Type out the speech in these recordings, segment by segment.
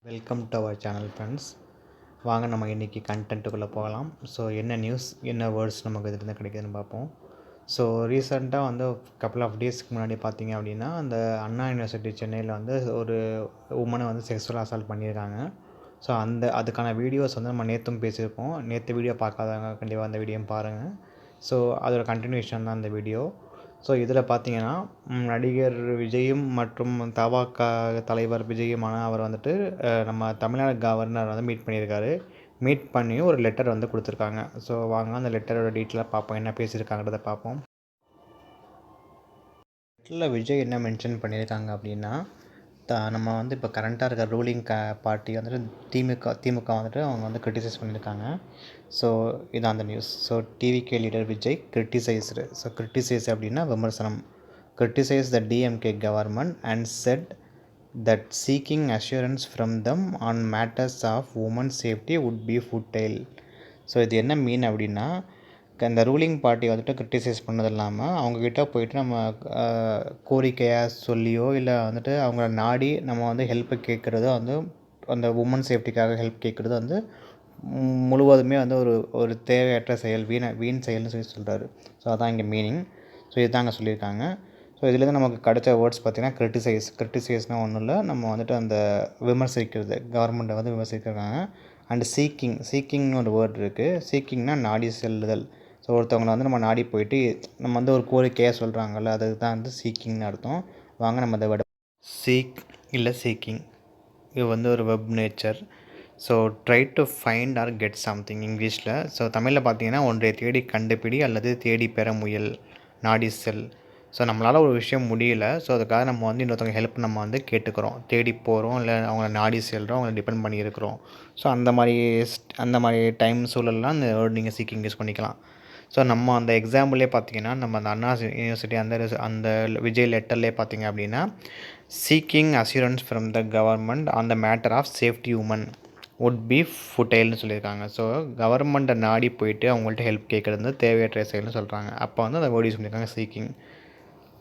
Welcome to our channel friends. வாங்க நம்ம இன்றைக்கி கண்டென்ட்டுக்குள்ளே போகலாம். ஸோ என்ன நியூஸ், என்ன வேர்ட்ஸ் நமக்கு இதுலேருந்து கிடைக்குதுன்னு பார்ப்போம். ஸோ ரீசெண்டாக வந்து கப்புள் ஆஃப் டேஸ்க்கு முன்னாடி பார்த்தீங்க அப்படின்னா, அந்த அண்ணா யூனிவர்சிட்டி சென்னையில் வந்து ஒரு உமனை வந்து செக்ஸுவல் அசால்ட் பண்ணியிருக்காங்க. ஸோ அதுக்கான வீடியோஸ் வந்து நம்ம நேற்றும் பேசியிருக்கோம். நேற்று வீடியோ பார்க்காதவங்க கண்டிப்பாக அந்த வீடியோ பாருங்கள். ஸோ அதோட கண்டினியூஷன் தான் அந்த வீடியோ. ஸோ இதில் பார்த்தீங்கன்னா, நடிகர் விஜயும் மற்றும் தபாக தலைவர் விஜயுமான அவர் வந்துட்டு நம்ம தமிழ்நாடு கவர்னர் வந்து மீட் பண்ணியிருக்காரு. மீட் பண்ணி ஒரு லெட்டர் வந்து கொடுத்துருக்காங்க. ஸோ வாங்க அந்த லெட்டரோட டீட்டெயிலாக பார்ப்போம், என்ன பேசியிருக்காங்கிறத பார்ப்போம். லெட்டரில் விஜய் என்ன மென்ஷன் பண்ணியிருக்காங்க அப்படின்னா, நம்ம வந்து இப்போ கரண்ட்டாக இருக்க ரூலிங் பார்ட்டி வந்துட்டு திமுக வந்துட்டு அவங்க வந்து கிரிட்டிசைஸ் பண்ணியிருக்காங்க. ஸோ இதான் அந்த news. So TVK leader Vijay criticised. So criticise அப்படின்னா விமர்சனம். Criticise the DMK government and said that seeking assurance from them on matters of women safety would be futile. So இது என்ன மீன் அப்படின்னா, இந்த ரூலிங் பார்ட்டி வந்துட்டு கிரிட்டிசைஸ் பண்ணது இல்லாமல் அவங்கக்கிட்ட போயிட்டு நம்ம கோரிக்கையாக சொல்லியோ இல்லை வந்துட்டு அவங்கள நாடி நம்ம வந்து ஹெல்ப்பை கேட்குறதோ வந்து அந்த உமன் சேஃப்டிக்காக ஹெல்ப் கேட்குறது வந்து முழுவதுமே வந்து ஒரு தேவையற்ற செயல், வீண் செயல்னு சொல்கிறாரு. ஸோ அதான் இங்கே மீனிங். ஸோ இதுதான் அங்கே சொல்லியிருக்காங்க. ஸோ இதுலேருந்து நமக்கு கிடைச்ச வேர்ட்ஸ் பார்த்திங்கன்னா கிரிட்டிசைஸ்னால் ஒன்றும் இல்லை, நம்ம வந்துட்டு அந்த விமர்சிக்கிறது, கவர்மெண்ட்டை வந்து விமர்சிக்கிறாங்க. அண்டு சீக்கிங்னு ஒரு வேர்ட் இருக்குது. சீக்கிங்னால் நாடி செல்லுதல். ஸோ ஒருத்தவங்களை வந்து நம்ம நாடி போயிட்டு நம்ம வந்து ஒரு கோரிக்கையாக சொல்கிறாங்கல்ல, அதுக்கு தான் வந்து சீக்கிங்னு அர்த்தம். வாங்க நம்ம அதை விட சீக் இல்லை சீக்கிங் இது வந்து ஒரு web nature. So try to find or get something இங்கிலீஷில். ஸோ தமிழில் பார்த்தீங்கன்னா ஒன்றை தேடி கண்டுபிடி அல்லது தேடி பெற முயல், நாடி செல். ஸோ நம்மளால் ஒரு விஷயம் முடியல, ஸோ அதுக்காக நம்ம வந்து இன்னொருத்தவங்க ஹெல்ப் நம்ம வந்து கேட்டுக்கிறோம், தேடி போகிறோம், இல்லை அவங்கள நாடி செல்கிறோம், அவங்கள டிபெண்ட் பண்ணி இருக்கிறோம். ஸோ அந்த மாதிரி டைம் சூழல்லாம் இந்த வேர்டு நீங்கள் சீக்கிங் யூஸ் பண்ணிக்கலாம். ஸோ நம்ம அந்த எக்ஸாம்பிளே பார்த்தீங்கன்னா, நம்ம அந்த அண்ணா யூனிவர்சிட்டி அந்த விஜய் லெட்டர்லேயே பார்த்தீங்க அப்படின்னா, seeking assurance from the government on the matter of safety women would be ஃபுட்டைல்னு சொல்லியிருக்காங்க. ஸோ கவர்மெண்ட்டை நாடி போயிட்டு அவங்கள்ட்ட ஹெல்ப் கேட்குறது வந்து தேவையற்ற செயல்னு சொல்கிறாங்க. அப்போ வந்து அந்த வேர்டு யூஸ் பண்ணியிருக்காங்க சீக்கிங்.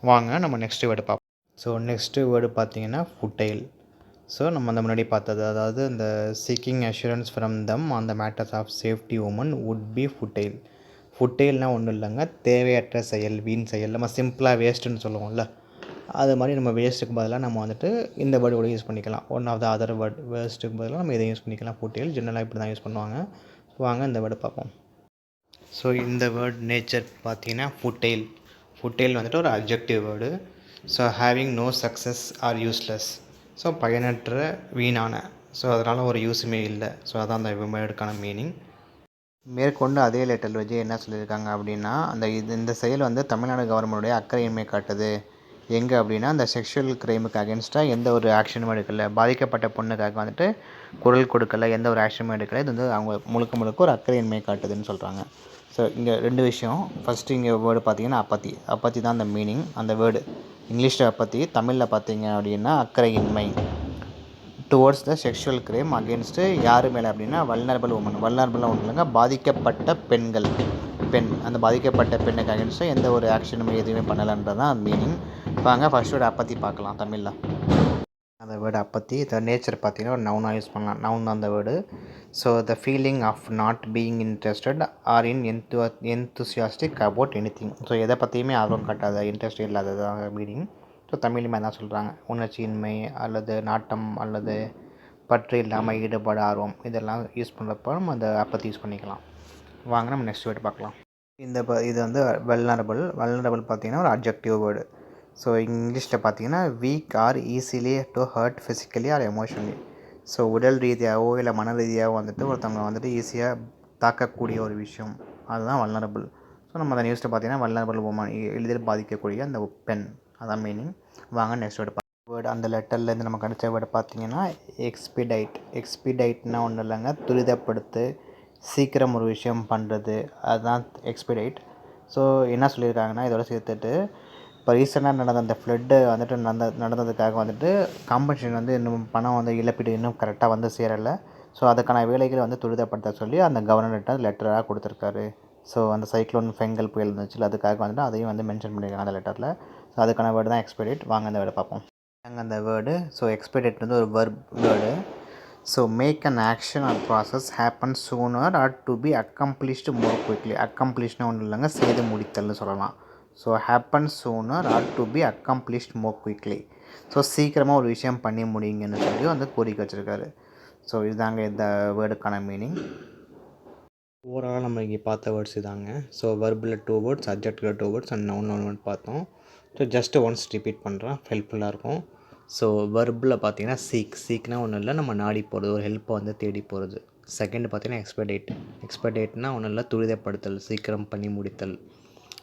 வாங்க நம்ம நெக்ஸ்ட் வேர்டு பார்ப்போம். ஸோ நெக்ஸ்ட்டு வேர்டு பார்த்தீங்கன்னா ஃபுட்டைல். ஸோ நம்ம அந்த முன்னாடி பார்த்தது, அதாவது இந்த seeking assurance from them on the matters of safety women would be futile. ஃபுட்டைல்னால் ஒன்றும் இல்லைங்க, தேவையற்ற செயல், வீண் செயல். நம்ம சிம்பிளாக வேஸ்ட்டுன்னு சொல்லுவோம்ல, அது மாதிரி நம்ம வேஸ்ட்டுக்கு பதிலாக நம்ம வந்துட்டு இந்த வேர்டு கூட யூஸ் பண்ணிக்கலாம். One of the other word, வேஸ்ட்டுக்கு பதிலாக நம்ம இதை யூஸ் பண்ணிக்கலாம். ஃபுட்டைல் ஜென்ரலாக இப்படி தான் யூஸ் பண்ணுவாங்க. வாங்க இந்த வேர்டு பார்ப்போம். ஸோ இந்த வேர்ட் நேச்சர் பார்த்தீங்கன்னா ஃபுட்டைல் வந்துட்டு ஒரு adjective word. So having no success or useless. So பயனற்ற, வீணான. ஸோ அதனால் ஒரு யூஸுமே இல்லை. ஸோ அதான் அந்த வேர்டுக்கான மீனிங். மேற்கொண்டு அதே லெட்டர் விஜய் என்ன சொல்லியிருக்காங்க அப்படின்னா, இந்த செயல் வந்து தமிழ்நாடு கவர்மெண்ட்டுடைய அக்கறையின்மை காட்டுது. எங்கே அப்படின்னா, அந்த செக்ஷுவல் கிரைமுக்கு அகேன்ஸ்டாக எந்த ஒரு ஆக்ஷனும் எடுக்கலை, பாதிக்கப்பட்ட பொண்ணுக்காக வந்துட்டு குரல் கொடுக்கல, எந்த ஒரு ஆக்ஷனும் எடுக்கலை. இது வந்து அவங்க முழுக்க ஒரு அக்கறையின்மை காட்டுதுன்னு சொல்கிறாங்க. ஸோ இங்கே ரெண்டு விஷயம். ஃபஸ்ட்டு இங்கே வேர்டு பார்த்தீங்கன்னா அப்பத்தி தான் அந்த மீனிங். அந்த வேர்டு இங்கிலீஷில் அப்பத்தி, தமிழில் பார்த்தீங்க அப்படின்னா அக்கறையின்மை. Towards the sexual crime against யார் மேலே அப்படின்னா வல்னரபிள் உமன். வல்னரபிளாக ஒன்றும் இல்லைங்க, பாதிக்கப்பட்ட பெண்கள். அந்த பாதிக்கப்பட்ட பெண்ணுக்கு அகேன்ஸ்ட்டு எந்த ஒரு ஆக்ஷனுமே எதுவுமே பண்ணலைன்றது தான் மீனிங். வாங்க ஃபர்ஸ்ட் வேர்டு அப்பத்தி பார்க்கலாம் தமிழில். அந்த வேர்டு அப்பத்தி, த நேச்சர் பார்த்தீங்கன்னா ஒரு நவுனாக யூஸ் பண்ணலாம். நவுன் தான் அந்த word. So the feeling of not being interested or unenthusiastic about anything. So எதை பற்றியுமே ஆர்வம் காட்டாத, இன்ட்ரெஸ்ட் இல்லாததாக மீனிங். ஸோ தமிழ்லையுமே தான் சொல்கிறாங்க. உணர்ச்சியின்மை அல்லது நாட்டம் அல்லது பற்று இல்லாமல் ஈடுபாடு, ஆர்வம், இதெல்லாம் யூஸ் பண்ணுறப்போ நம்ம அந்த அப்பத்தி யூஸ் பண்ணிக்கலாம். வாங்க நம்ம நெக்ஸ்ட் வேர்டு பார்க்கலாம். இது வந்து வல்னரபிள் பார்த்தீங்கன்னா ஒரு அட்ஜெக்டிவ் வேர்டு. ஸோ இங்கிலீஷில் பார்த்தீங்கன்னா weak or easily to hurt physically or emotionally. So உடல் ரீதியாகவோ இல்லை மன ரீதியாகவோ வந்துட்டு ஒருத்தவங்க வந்துட்டு ஈஸியாக தாக்கக்கூடிய ஒரு விஷயம், அதுதான் வல்னரபிள். ஸோ நம்ம அந்த நியூஸில் பார்த்தீங்கன்னா வல்னரபிள் உமன், எளிதில் பாதிக்கக்கூடிய அந்த பெண், அதான் மீனிங். வாங்க நெக்ஸ்ட் வேர்டு அந்த லெட்டர்லேருந்து நம்ம கிடைச்ச வேர்டு பார்த்தீங்கன்னா எக்ஸ்பிடைட்னால் ஒன்றும் இல்லைங்க, துரிதப்படுத்து, சீக்கிரம் ஒரு விஷயம் பண்ணுறது, அதுதான் எக்ஸ்பிடைட். ஸோ என்ன சொல்லியிருக்காங்கன்னா, இதோட சேர்த்துட்டு இப்போ ரீசெண்டாக நடந்த அந்த ஃப்ளட்டு வந்துட்டு நடந்ததுக்காக வந்துட்டு காம்பன்சேஷன் வந்து இன்னும் பணம் வந்து இழப்பீடு இன்னும் கரெக்டாக வந்து சேரலை. ஸோ அதுக்கான வேலைகளை வந்து துரிதப்படுத்த சொல்லி அந்த கவர்னர்கிட்ட லெட்டராக கொடுத்துருக்காரு. ஸோ அந்த சைக்ளோன் ஃபெங்கல் புயல் இருந்துச்சு, அதுக்காக வந்துட்டு அதையும் வந்து மென்ஷன் பண்ணியிருக்காங்க அந்த லெட்டரில். ஸோ அதுக்கான வேர்டு தான் எக்ஸ்பெடிட். வாங்க அந்த வேர்டை பார்ப்போம். அந்த வேர்டு, ஸோ எக்ஸ்பெடிட் வந்து ஒரு verb word. So make an action or process happen sooner or to be accomplished more quickly. அக்கம்ப்ளிஷ்னா ஒன்றும் இல்லைங்க, செய்து முடித்தல்னு சொல்லலாம். So happen sooner or to be accomplished more quickly. So சீக்கிரமாக ஒரு விஷயம் பண்ணி முடியுங்கன்னு சொல்லி வந்து கோரிக்கை வச்சுருக்காரு. ஸோ இதுதாங்க இந்த வேர்டுக்கான மீனிங். ஓவராலாக நம்ம இங்கே பார்த்த வேர்ட்ஸ் இதாங்க. ஸோ வெர்பில் 2 வேர்ட்ஸ், அட்ஜெக்டிவில் 2 வேர்ட்ஸ் அண்ட் நவுன் 1 வேர்ட் பார்த்தோம். ஸோ ஜஸ்ட் ஒன்ஸ் ரிப்பீட் பண்ணுறேன், ஹெல்ப்ஃபுல்லாக இருக்கும். ஸோ வெர்பில் பார்த்தீங்கன்னா சீக்னா ஒன்றும் இல்லை, நம்ம நாடி போகிறது, ஒரு ஹெல்ப்பை வந்து தேடி போகிறது. செகண்ட் பார்த்தீங்கன்னா எக்ஸ்பெடேட்னா ஒன்றும் இல்லை, துரிதப்படுத்தல், சீக்கிரம் பண்ணி முடித்தல்.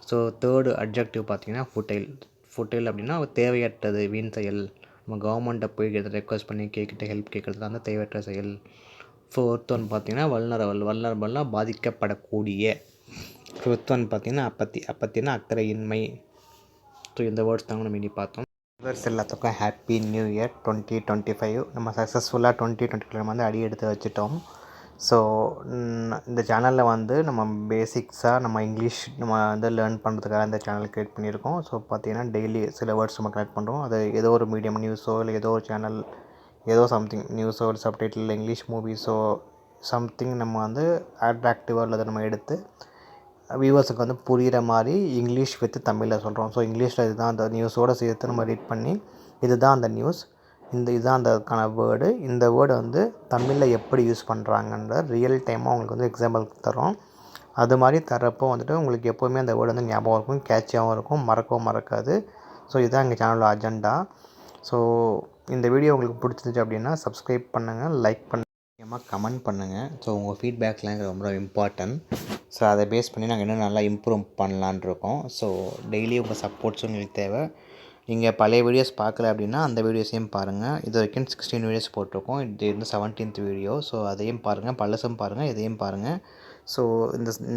ஸோ தேர்டு அட்ஜெக்டிவ் பார்த்தீங்கன்னா ஃபுட்டைல் அப்படின்னா தேவையற்றது, வீண் செயல். நம்ம கவர்மெண்ட்டை போய் ரெக்வஸ்ட் பண்ணி ஹெல்ப் கேட்குறது அந்த தேவையற்ற செயல். ஃபோர்த் ஒன் பார்த்தீங்கன்னா வல்னரபிள்னால் பாதிக்கப்படக்கூடிய. ஃபிஃப்த் ஒன் பார்த்தீங்கன்னா அப்பத்தினா அக்கறையின்மை. ஸோ இந்த வேர்ட்ஸ் தாங்க நம்ம இனி பார்த்தோம். வியூவர்ஸ் எல்லாத்துக்கும் ஹாப்பி நியூ இயர் 2025. நம்ம சக்ஸஸ்ஃபுல்லாக 2025 நம்ம வந்து அடி எடுத்து வச்சுட்டோம். ஸோ இந்த சேனலில் வந்து நம்ம பேசிக்ஸாக நம்ம இங்கிலீஷ் நம்ம வந்து லேர்ன் பண்ணுறதுக்காக இந்த சேனல் க்ரியேட் பண்ணியிருக்கோம். ஸோ பார்த்தீங்கன்னா டெய்லி சில வேர்ட்ஸ் நம்ம கனெக்ட் பண்ணுறோம். அது ஏதோ ஒரு மீடியம் நியூஸோ இல்லை ஏதோ ஒரு சேனல் ஏதோ சம்திங் நியூஸோ இல்லை சப்டைட்டில் இல்லை இங்கிலீஷ் மூவிஸோ சம்திங் நம்ம வந்து அட்ராக்டிவாக உள்ளதை நம்ம எடுத்து வியூவர்ஸுக்கு வந்து புரிகிற மாதிரி இங்கிலீஷ் வித் தமிழில் சொல்கிறோம். ஸோ இங்கிலீஷில் இதுதான் அந்த நியூஸோடு சேர்த்து நம்ம ரீட் பண்ணி இதுதான் அந்த நியூஸ், இதுதான் அந்தக்கான வேர்டு, இந்த வேர்டு வந்து தமிழில் எப்படி யூஸ் பண்ணுறாங்கன்ற ரியல் டைமாக உங்களுக்கு வந்து எக்ஸாம்பிள் தரோம். அது மாதிரி தரப்போ வந்துட்டு உங்களுக்கு எப்போவுமே அந்த வேர்டு வந்து ஞாபகம் இருக்கும், கேட்சியாகவும் இருக்கும், மறக்கவும் மறக்காது. ஸோ இதுதான் எங்கள் சேனலோட அஜெண்டா. ஸோ இந்த வீடியோ உங்களுக்கு பிடிச்சிருந்துச்சு அப்படின்னா சப்ஸ்கிரைப் பண்ணுங்கள், லைக் பண்ணுங்கள், முக்கியமாக கமெண்ட் பண்ணுங்கள். ஸோ உங்கள் ஃபீட்பேக்லாம் எனக்கு ரொம்ப இம்பார்ட்டன்ட். ஸோ அதை பேஸ் பண்ணி நாங்கள் இன்னும் நல்லா இம்ப்ரூவ் பண்ணலான் இருக்கோம். ஸோ டெய்லி உங்கள் சப்போர்ட்ஸும் எங்களுக்கு தேவை. நீங்கள் பழைய வீடியோஸ் பார்க்கல அப்படின்னா அந்த வீடியோஸையும் பாருங்கள். இது வரைக்கும் 16 வீடியோஸ் போட்டிருக்கோம். இது வந்து 17th வீடியோ. ஸோ அதையும் பாருங்கள், பழசும் பாருங்கள், இதையும் பாருங்கள். ஸோ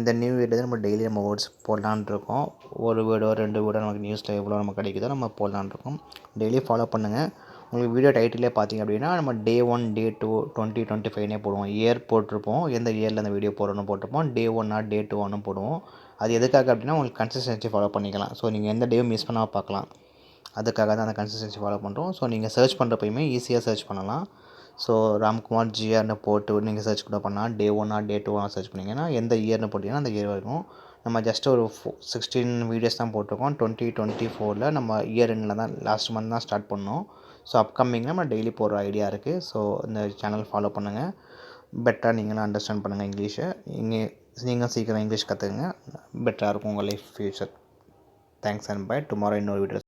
இந்த நியூ வீடியோ நம்ம டெய்லி நம்ம வேர்ட்ஸ் போடலான் இருக்கோம். ஒரு வீடோ 2 வீடோ நமக்கு நியூஸில் எவ்வளோ நமக்கு கிடைக்குதோ நம்ம போடலான் இருக்கோம். டெய்லி ஃபாலோ பண்ணுங்கள். உங்களுக்கு வீடியோ டைட்டிலே பார்த்தீங்க அப்படின்னா நம்ம Day 1 Day 2 2025 போடுவோம். இயர் போட்டிருப்போம், எந்த இயரில் அந்த வீடியோ போடணும்னு போட்டிருப்போம். Day 1 Day 2 போடுவோம். அது எதுக்காக அப்படின்னா உங்களுக்கு கன்சிஸ்டன்சி ஃபாலோ பண்ணிக்கலாம். ஸோ நீங்கள் எந்த டேவும் மிஸ் பண்ணாமல் பார்க்கலாம். அதுக்காக தான் அந்த கன்சிஸ்டன்சி ஃபாலோ பண்ணுறோம். ஸோ நீங்கள் சர்ச் பண்ணுறப்பயுமே ஈஸியாக சர்ச் பண்ணலாம். ஸோ ராம்குமார் ஜிஆர்னு போட்டு நீங்கள் சர்ச் கூட பண்ணலாம். Day 1 Day 2 சர்ச் பண்ணிங்கன்னா எந்த இயர்னு போட்டிங்கன்னா அந்த இயர் வரும். நம்ம ஜஸ்ட் ஒரு 16 வீடியோஸ் தான் போட்டிருக்கோம். 2024 நம்ம இயர் எண்டில் தான் லாஸ்ட் மந்த் தான் ஸ்டார்ட் பண்ணோம். ஸோ அப்கமிங்கில் நம்ம டெய்லி போடுற ஐடியா இருக்குது. ஸோ இந்த சேனல் ஃபாலோ பண்ணுங்கள். பெட்டராக நீங்களும் அண்டர்ஸ்டாண்ட் பண்ணுங்கள் இங்கிலீஷை. நீங்கள் சீக்கிரம் இங்கிலீஷ் கற்றுக்குங்க. பெட்டராக இருக்கும் உங்கள் life future. Thanks and bye. Tomorrow இன்னொரு வீடியோ